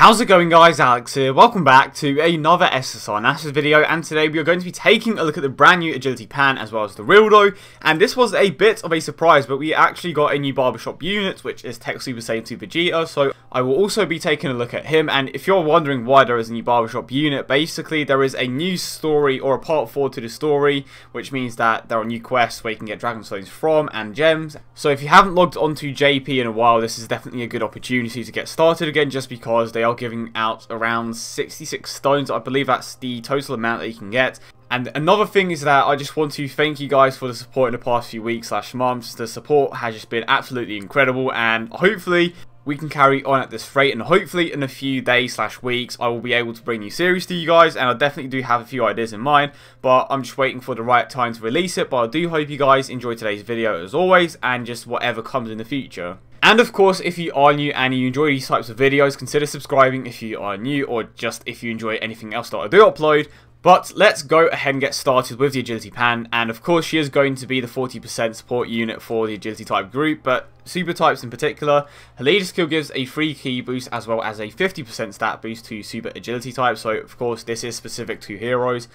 How's it going, guys? Alex here. Welcome back to another SSR Nationals video, and today we are going to be taking a look at the brand new Agility Pan as well as the RILDO. And this was a bit of a surprise, but we actually got a new barbershop unit, which is TEQ SSJ2 VEGETA, so I will also be taking a look at him. And if you're wondering why there is a new barbershop unit, basically there is a new story, or a part 4 to the story, which means that there are new quests where you can get Dragonstones from and gems. So if you haven't logged onto JP in a while, this is definitely a good opportunity to get started again, just because they are giving out around 66 stones. I believe that's the total amount that you can get. And another thing is that I just want to thank you guys for the support in the past few weeks / months. The support has just been absolutely incredible, and hopefully we can carry on at this rate, and hopefully in a few days / weeks I will be able to bring new series to you guys. And I definitely do have a few ideas in mind, but I'm just waiting for the right time to release it. But I do hope you guys enjoy today's video as always, and just whatever comes in the future. And of course, if you are new and you enjoy these types of videos, consider subscribing if you are new, or just if you enjoy anything else that I do upload. But let's go ahead and get started with the Agility Pan. And of course, she is going to be the 40% support unit for the Agility type group, but super types in particular. Her leader skill gives a free key boost as well as a 50% stat boost to super agility type, so of course this is specific to heroes.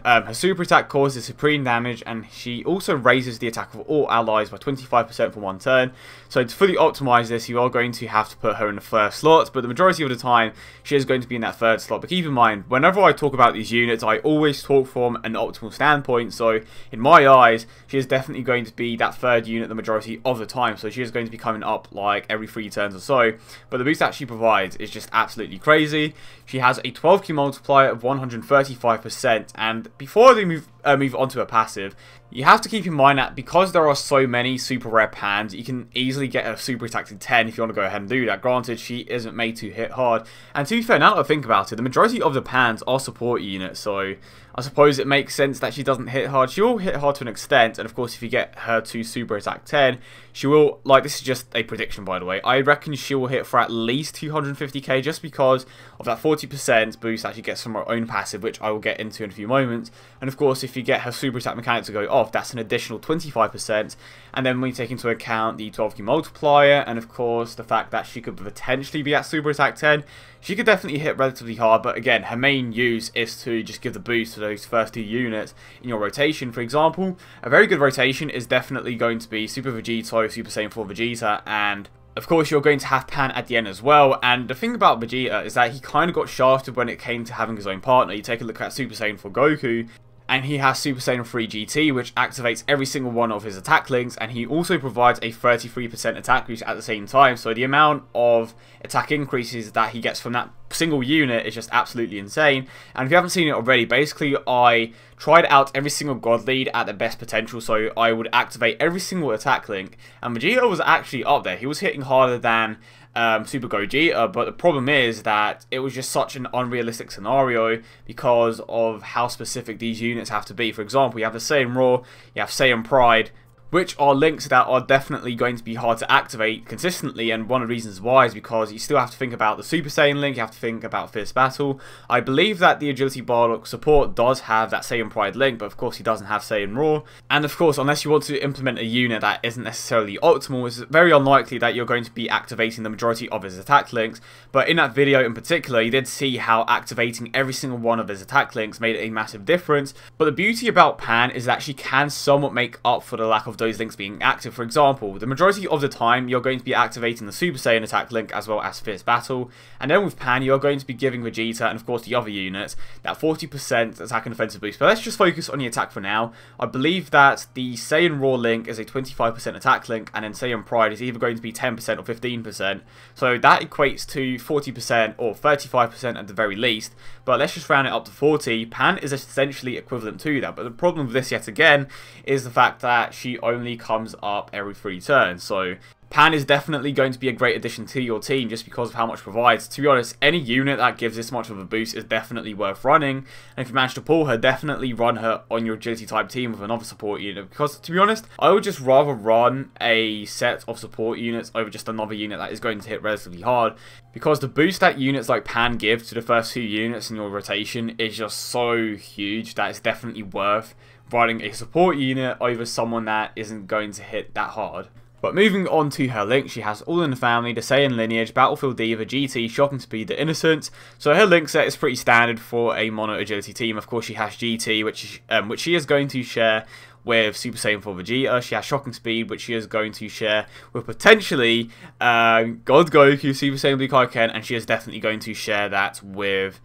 Her super attack causes supreme damage, and she also raises the attack of all allies by 25% for one turn. So to fully optimize this, you are going to have to put her in the first slot, but the majority of the time she is going to be in that third slot. But keep in mind, whenever I talk about these units, I always talk from an optimal standpoint, so in my eyes she is definitely going to be that third unit the majority of the time. So she is going to be coming up like every 3 turns or so, but the boost that she provides is just absolutely crazy. She has a 12 key multiplier of 135%, and before they move on to a passive, you have to keep in mind that because there are so many super rare pans, you can easily get a super attack to 10 if you want to go ahead and do that. Granted, she isn't made to hit hard, and to be fair, now that I think about it, the majority of the pans are support units, so I suppose it makes sense that she doesn't hit hard. She will hit hard to an extent, and of course if you get her to super attack 10, she will, like, this is just a prediction by the way, I reckon she will hit for at least 250k, just because of that 40% boost that she gets from her own passive, which I will get into in a few moments. And of course if you get her super attack mechanic to go off, that's an additional 25%, and then when you take into account the 12 key multiplier, and of course the fact that she could potentially be at super attack 10, she could definitely hit relatively hard. But again, her main use is to just give the boost to those first 2 units in your rotation. For example, a very good rotation is definitely going to be Super Vegeta, Super Saiyan 4 Vegeta, and of course you're going to have Pan at the end as well. And the thing about Vegeta is that he kind of got shafted when it came to having his own partner. You take a look at Super Saiyan 4 Goku, and he has Super Saiyan 3 GT, which activates every single one of his attack links, and he also provides a 33% attack boost at the same time. So the amount of attack increases that he gets from that single unit is just absolutely insane. And if you haven't seen it already, basically I tried out every single god lead at their best potential, so I would activate every single attack link, and Vegeta was actually up there. He was hitting harder than Super Gogeta, but the problem is that it was just such an unrealistic scenario because of how specific these units have to be. For example, you have the Saiyan Raw, you have Saiyan Pride, which are links that are definitely going to be hard to activate consistently, and one of the reasons why is because you still have to think about the Super Saiyan link, you have to think about Fierce Battle. I believe that the Agility Bardock support does have that Saiyan Pride link, but of course he doesn't have Saiyan Raw. And of course, unless you want to implement a unit that isn't necessarily optimal, it's very unlikely that you're going to be activating the majority of his attack links. But in that video in particular, you did see how activating every single one of his attack links made a massive difference. But the beauty about Pan is that she can somewhat make up for the lack of those links being active. For example, the majority of the time you're going to be activating the Super Saiyan attack link as well as Fierce Battle, and then with Pan you're going to be giving Vegeta and of course the other units that 40% attack and defensive boost. But let's just focus on the attack for now. I believe that the Saiyan Raw link is a 25% attack link, and then Saiyan Pride is either going to be 10% or 15%, so that equates to 40% or 35% at the very least. But let's just round it up to 40. Pan is essentially equivalent to that, but the problem with this yet again is the fact that she only comes up every 3 turns. So Pan is definitely going to be a great addition to your team just because of how much it provides. To be honest, any unit that gives this much of a boost is definitely worth running, and if you manage to pull her, definitely run her on your agility type team with another support unit, because to be honest, I would just rather run a set of support units over just another unit that is going to hit relatively hard, because the boost that units like Pan give to the first 2 units in your rotation is just so huge that it's definitely worth running a support unit over someone that isn't going to hit that hard. But moving on to her links, she has All in the Family, the Saiyan Lineage, Battlefield Diva, GT, Shocking Speed, the Innocence. So her link set is pretty standard for a mono agility team. Of course, she has GT, which she is going to share with Super Saiyan 4 Vegeta. She has Shocking Speed, which she is going to share with potentially God Goku, Super Saiyan Blue Kaioken, and she is definitely going to share that with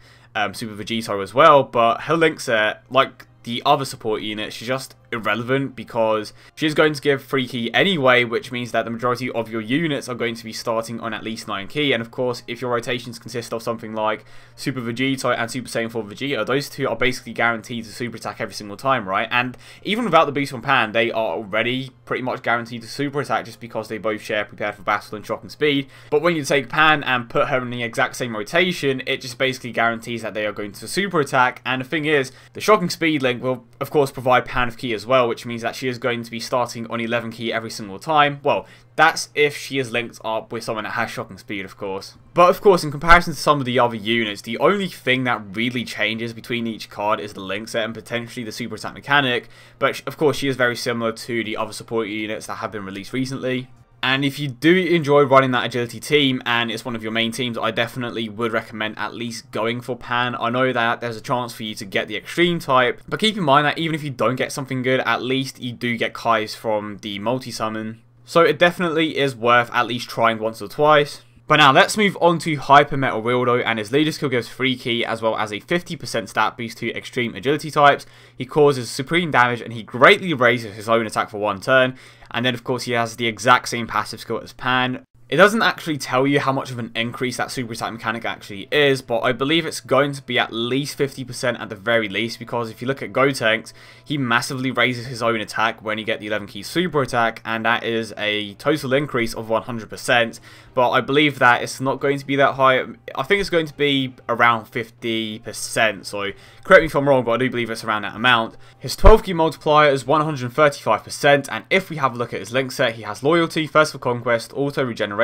Super Vegeta as well. But her link set, like the other support units, she's just irrelevant because she's going to give free key anyway, which means that the majority of your units are going to be starting on at least 9 key. And of course, if your rotations consist of something like Super Vegeta and Super Saiyan 4 Vegeta, those two are basically guaranteed to super attack every single time, right? And even without the boost from Pan, they are already pretty much guaranteed to super attack just because they both share Prepared for Battle and Shocking Speed. But when you take Pan and put her in the exact same rotation, it just basically guarantees that they are going to super attack. And the thing is, the Shocking Speed link will of course provide Pan of key as well, which means that she is going to be starting on 11 key every single time. Well, that's if she is linked up with someone that has Shocking Speed, of course. But of course, in comparison to some of the other units, the only thing that really changes between each card is the link set and potentially the super attack mechanic. But of course, she is very similar to the other support units that have been released recently. And if you do enjoy running that agility team and it's one of your main teams, I definitely would recommend at least going for Pan. I know that there's a chance for you to get the extreme type, but keep in mind that even if you don't get something good, at least you do get Kais from the multi-summon. So it definitely is worth at least trying once or twice. But now let's move on to Hyper Metal Rildo, and his leader skill gives free key as well as a 50% stat boost to extreme agility types. He causes supreme damage and he greatly raises his own attack for 1 turn. And then of course he has the exact same passive skill as Pan. It doesn't actually tell you how much of an increase that super attack mechanic actually is, but I believe it's going to be at least 50% at the very least, because if you look at Gotenks, he massively raises his own attack when you get the 11 key super attack, and that is a total increase of 100%, but I believe that it's not going to be that high. I think it's going to be around 50%, so correct me if I'm wrong, but I do believe it's around that amount. His 12 key multiplier is 135%, and if we have a look at his link set, he has Loyalty, Thirst for Conquest, Auto Regeneration,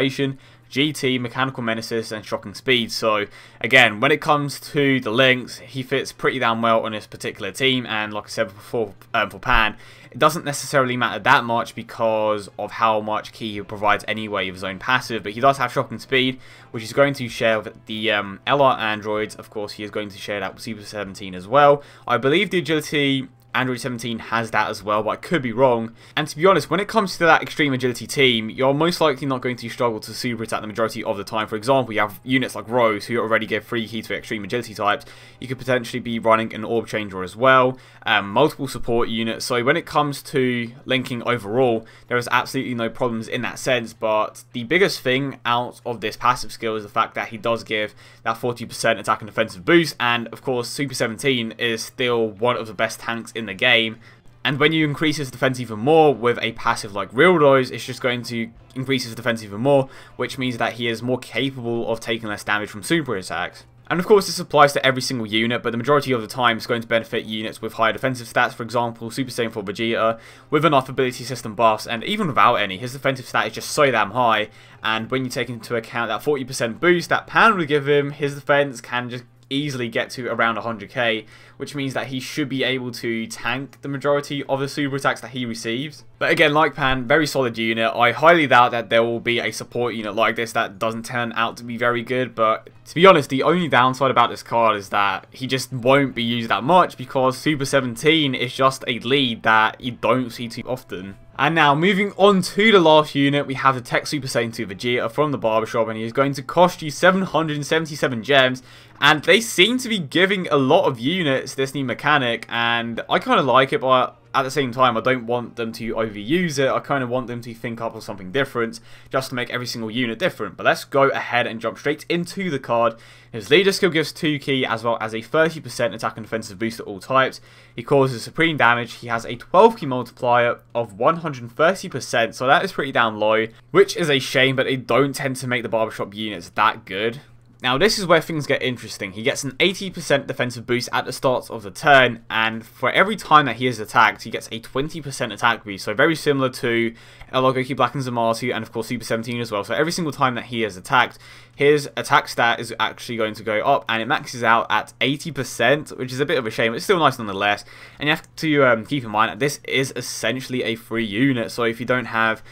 GT, Mechanical Menaces, and Shocking Speed. So again, when it comes to the links, he fits pretty damn well on this particular team, and like I said before, for Pan, it doesn't necessarily matter that much because of how much key he provides anyway of his own passive, but he does have Shocking Speed, which he's going to share with the LR androids. Of course, he is going to share that with Super 17 as well. I believe the agility Android 17 has that as well, but I could be wrong. And to be honest, when it comes to that extreme agility team, you're most likely not going to struggle to super attack the majority of the time. For example, you have units like Rose, who already give free key to extreme agility types. You could potentially be running an Orb Changer as well, multiple support units. So when it comes to linking overall, there is absolutely no problems in that sense. But the biggest thing out of this passive skill is the fact that he does give that 40% attack and defensive boost. And of course, Super 17 is still one of the best tanks in the game, and when you increase his defense even more with a passive like Rildo's, it's just going to increase his defense even more, which means that he is more capable of taking less damage from super attacks. And of course this applies to every single unit, but the majority of the time it's going to benefit units with higher defensive stats. For example, Super Saiyan 4 Vegeta with enough ability system buffs, and even without any, his defensive stat is just so damn high, and when you take into account that 40% boost that Pan would give him, his defense can just easily get to around 100k, which means that he should be able to tank the majority of the super attacks that he receives. But again, like Pan, very solid unit. I highly doubt that there will be a support unit like this that doesn't turn out to be very good, but to be honest, the only downside about this card is that he just won't be used that much because Super 17 is just a lead that you don't see too often. And now, moving on to the last unit, we have the TEQ Super Saiyan 2 Vegeta from the barbershop, and he is going to cost you 777 gems, and they seem to be giving a lot of units this new mechanic, and I kind of like it, but at the same time, I don't want them to overuse it. I kind of want them to think up of something different, just to make every single unit different. But let's go ahead and jump straight into the card. His leader skill gives 2 key, as well as a 30% attack and defensive boost to all types. He causes supreme damage. He has a 12 key multiplier of 130%, so that is pretty down low, which is a shame, but they don't tend to make the barbershop units that good. Now this is where things get interesting. He gets an 80% defensive boost at the start of the turn, and for every time that he is attacked, he gets a 20% attack boost. So very similar to Goku Black and Zamasu, and of course Super 17 as well. So every single time that he is attacked, his attack stat is actually going to go up, and it maxes out at 80%, which is a bit of a shame. It's still nice nonetheless. And you have to keep in mind that this is essentially a free unit. So if you don't have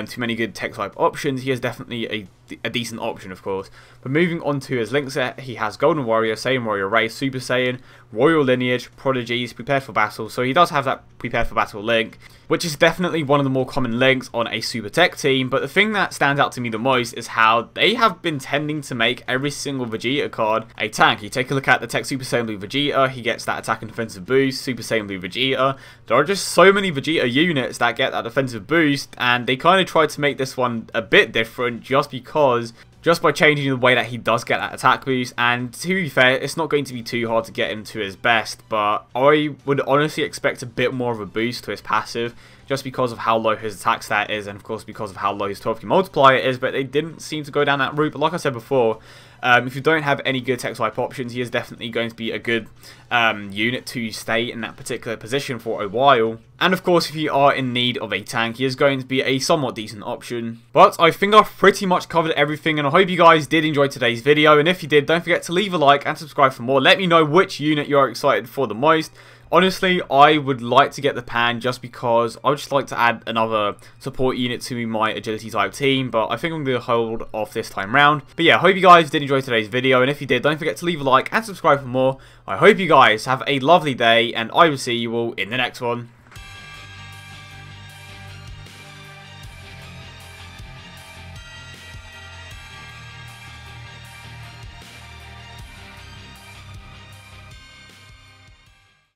too many good tech type options, he is definitely a decent option, of course. But moving on to his link set, he has Golden Warrior, Saiyan Warrior Race, Super Saiyan, Royal Lineage, Prodigies, Prepared for Battle. So he does have that Prepared for Battle link, which is definitely one of the more common links on a Super Tech team. But the thing that stands out to me the most is how they have been tending to make every single Vegeta card a tank. You take a look at the Tech Super Saiyan Blue Vegeta, he gets that attack and defensive boost. Super Saiyan Blue Vegeta, there are just so many Vegeta units that get that defensive boost, and they kind of tried to make this one a bit different just by changing the way that he does get that attack boost. And to be fair, it's not going to be too hard to get him to his best, but I would honestly expect a bit more of a boost to his passive, just because of how low his attack stat is, and of course because of how low his 12k multiplier is. But they didn't seem to go down that route. But like I said before, if you don't have any good tech type options, he is definitely going to be a good unit to stay in that particular position for a while. And of course, if you are in need of a tank, he is going to be a somewhat decent option. But I think I've pretty much covered everything, and I hope you guys did enjoy today's video. And if you did, don't forget to leave a like and subscribe for more. Let me know which unit you're excited for the most. Honestly, I would like to get the Pan just because I would just like to add another support unit to my agility type team, but I think I'm going to hold off this time round. But yeah, I hope you guys did enjoy today's video, and if you did, don't forget to leave a like and subscribe for more. I hope you guys have a lovely day, and I will see you all in the next one.